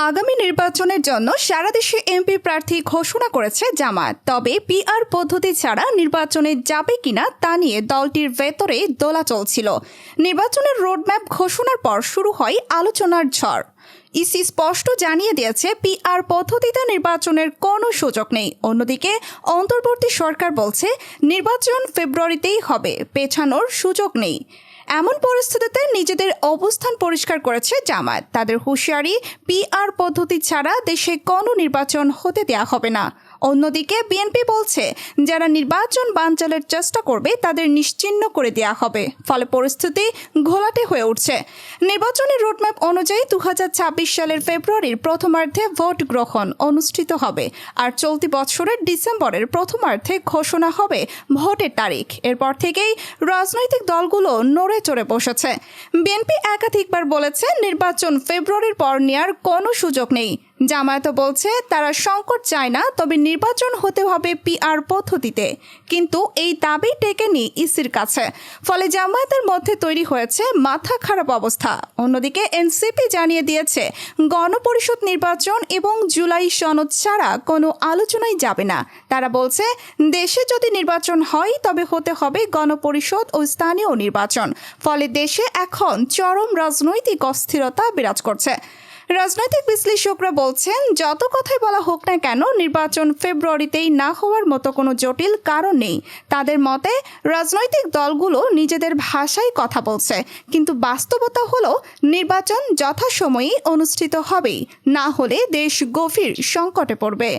আগামী নির্বাচনের জন্য সারা দেশে এমপি প্রার্থী ঘোষণা করেছে জামায়াত। তবে পিআর পদ্ধতি ছাড়া নির্বাচনে যাবে কিনা তা নিয়ে দলটির ভেতরে দোলা চলছিল। নির্বাচনের রোডম্যাপ ঘোষণার পর শুরু হয় আলোচনার ঝড়। ইসি স্পষ্ট জানিয়ে দিয়েছে পিআর পদ্ধতিতে নির্বাচনের কোনো সুযোগ নেই। অন্যদিকে অন্তর্বর্তী সরকার বলছে নির্বাচন ফেব্রুয়ারিতেই হবে, পেছানোর সুযোগ নেই। এমন পরিস্থিতিতে নিজেদের অবস্থান পরিষ্কার করেছে জামায়াত। তাদের হুঁশিয়ারি, পিআর পদ্ধতি ছাড়া দেশে কোনো নির্বাচন হতে দেওয়া হবে না। অন্যদিকে বিএনপি বলছে যারা নির্বাচন বানচালের চেষ্টা করবে তাদের নিশ্চিহ্ন করে দেওয়া হবে। ফলে পরিস্থিতি ঘোলাটে হয়ে উঠছে। নির্বাচনের রোডম্যাপ অনুযায়ী 2026 সালের ফেব্রুয়ারির প্রথমার্ধে ভোট গ্রহণ অনুষ্ঠিত হবে, আর চলতি বছরের ডিসেম্বরের প্রথমার্ধে ঘোষণা হবে ভোটের তারিখ। এরপর থেকেই রাজনৈতিক দলগুলো নড়ে চড়ে বসেছে। বিএনপি একাধিকবার বলেছে নির্বাচন ফেব্রুয়ারির পর নেওয়ার কোনো সুযোগ নেই। জামায়াত বলছে তারা সংকট চায় না, তবে নির্বাচন হতে হবে পিআর পদ্ধতিতে। কিন্তু এই দাবি টেকেনি ইসির কাছে। ফলে জামায়াতের মধ্যে তৈরি হয়েছে মাথা খারাপ অবস্থা। অন্যদিকে এনসিপি জানিয়ে দিয়েছে গণপরিষদ নির্বাচন এবং জুলাই সনদ ছাড়া কোনো আলোচনাই যাবে না। তারা বলছে দেশে যদি নির্বাচন হয় তবে হতে হবে গণপরিষদ ও স্থানীয় নির্বাচন। ফলে দেশে এখন চরম রাজনৈতিক অস্থিরতা বিরাজ করছে। রাজনৈতিক বিশ্লেষকরা বলছেন যত কথাই বলা হোক না কেন নির্বাচন ফেব্রুয়ারিতেই না হওয়ার মতো কোনো জটিল কারণ নেই। তাদের মতে রাজনৈতিক দলগুলো নিজেদের ভাষায় কথা বলছে, কিন্তু বাস্তবতা হলো নির্বাচন যথাসময়েই অনুষ্ঠিত হবেই, না হলে দেশ গভীর সংকটে পড়বে।